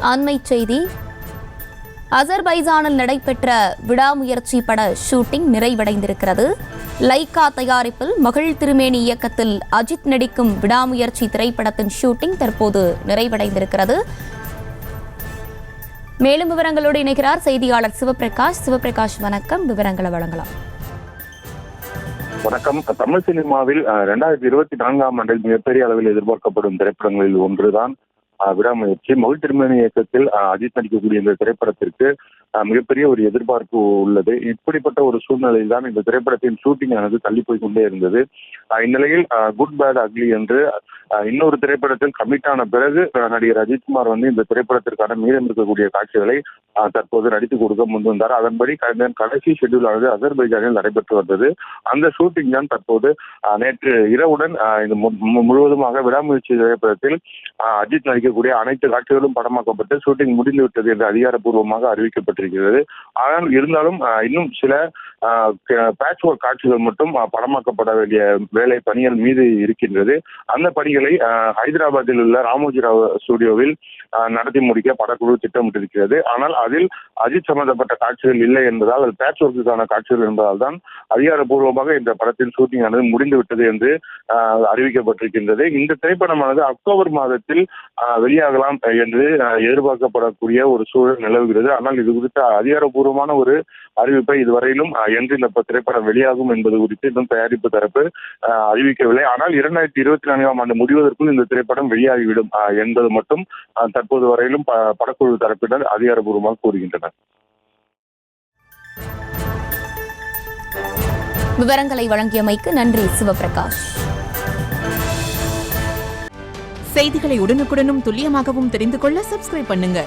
அண்மைச் செய்தி. அசர்பைஜானில் நடைபெற்ற விடாமுயற்சி பட ஷூட்டிங் நிறைவடைந்திருக்கிறது. லைகா தயாரிப்பில் மகள் திருமேனி இயக்கத்தில் அஜித் நடிக்கும் விடாமுயற்சி திரைப்படத்தின் ஷூட்டிங் தற்போது நிறைவடைந்திருக்கிறது. மேலும் விவரங்களோடு இணைகிறார் செய்தியாளர் சிவபிரகாஷ். சிவபிரகாஷ், வணக்கம். விவரங்களை வழங்கலாம். வணக்கம். தமிழ் சினிமாவில் 2024ஆம் ஆண்டில் மிகப்பெரிய அளவில் எதிர்பார்க்கப்படும் திரைப்படங்களில் ஒன்றுதான் விடாமுயற்சி. மகள் திருமேனி இயக்கத்தில் அஜித் நடிக்கக்கூடிய இந்த திரைப்படத்திற்கு மிகப்பெரிய ஒரு எதிர்பார்ப்பு உள்ளது. இப்படிப்பட்ட ஒரு சூழ்நிலையில் தான் இந்த திரைப்படத்தின் ஷூட்டிங் ஆனது தள்ளி போய் கொண்டே இருந்தது. இந்நிலையில் குட் பேட் அக்லி என்று இன்னொரு திரைப்படத்தில் கமிட் ஆன பிறகு நடிகர் அஜித்குமார் இந்த திரைப்படத்திற்கான மீதம் இருக்கக்கூடிய காட்சிகளை தற்போது நடித்து கொடுக்க முன் வந்தார். அதன்படி கடைசி ஷெட்யூல் ஆனது அசர்பைஜானில் நடைபெற்று வந்தது. அந்த ஷூட்டிங் தான் தற்போது நேற்று இரவுடன் இது முழுவதுமாக விடாமுயற்சி திரைப்படத்தில் அஜித் நடிக்கக்கூடிய அனைத்து காட்சிகளும் படமாக்கப்பட்டு ஷூட்டிங் முடிந்துவிட்டது என்று அதிகாரப்பூர்வமாக அறிவிக்கப்பட்டிருக்கிறது. ஆனால் இருந்தாலும் இன்னும் சில பேட்ச் ஒர்க் காட்சிகள் மட்டும் படமாக்கப்பட வேண்டிய வேலை பணிகள் மீது இருக்கின்றது. அந்த பணிகளை ஹைதராபாத்தில் உள்ள ராமோஜிராவ் ஸ்டுடியோவில் நடத்தி முடிக்க படக்குழு திட்டமிட்டிருக்கிறது. ஆனால் அதில் அஜித் சம்பந்தப்பட்ட காட்சிகள் இல்லை என்பதால், அது பேட்ச் ஒர்க்குக்கான காட்சிகள் என்பதால் தான் அதிகாரப்பூர்வமாக இந்த படத்தின் ஷூட்டிங் ஆனது முடிந்துவிட்டது என்று அறிவிக்கப்பட்டிருக்கின்றது. இந்த திரைப்படமானது அக்டோபர் மாதத்தில் வெளியாகலாம் என்று எதிர்பார்க்கப்படக்கூடிய ஒரு சூழல் நிலவுகிறது. ஆனால் இது குறித்த அதிகாரப்பூர்வமான ஒரு அறிவிப்பை இதுவரையிலும் என்று இந்த திரைப்படம் வெளியாகும் என்பது குறித்து இன்னும் தயாரிப்பு தரப்பு அறிவிக்கவில்லை. ஆனால் 2024ஆம் ஆண்டு முடிவதற்குள் இந்த திரைப்படம் வெளியாகிவிடும் என்பது மட்டும் தற்போது வரையிலும் படக்குழு தரப்பினர் அதிகாரப்பூர்வமாக கூறுகின்றனர். விவரங்களை வழங்கியமைக்கு நன்றி சிவபிரகாஷ். செய்திகளை உடனுக்குடனும் துல்லியமாகவும் தெரிந்து கொள்ள சப்ஸ்கிரைப் பண்ணுங்க.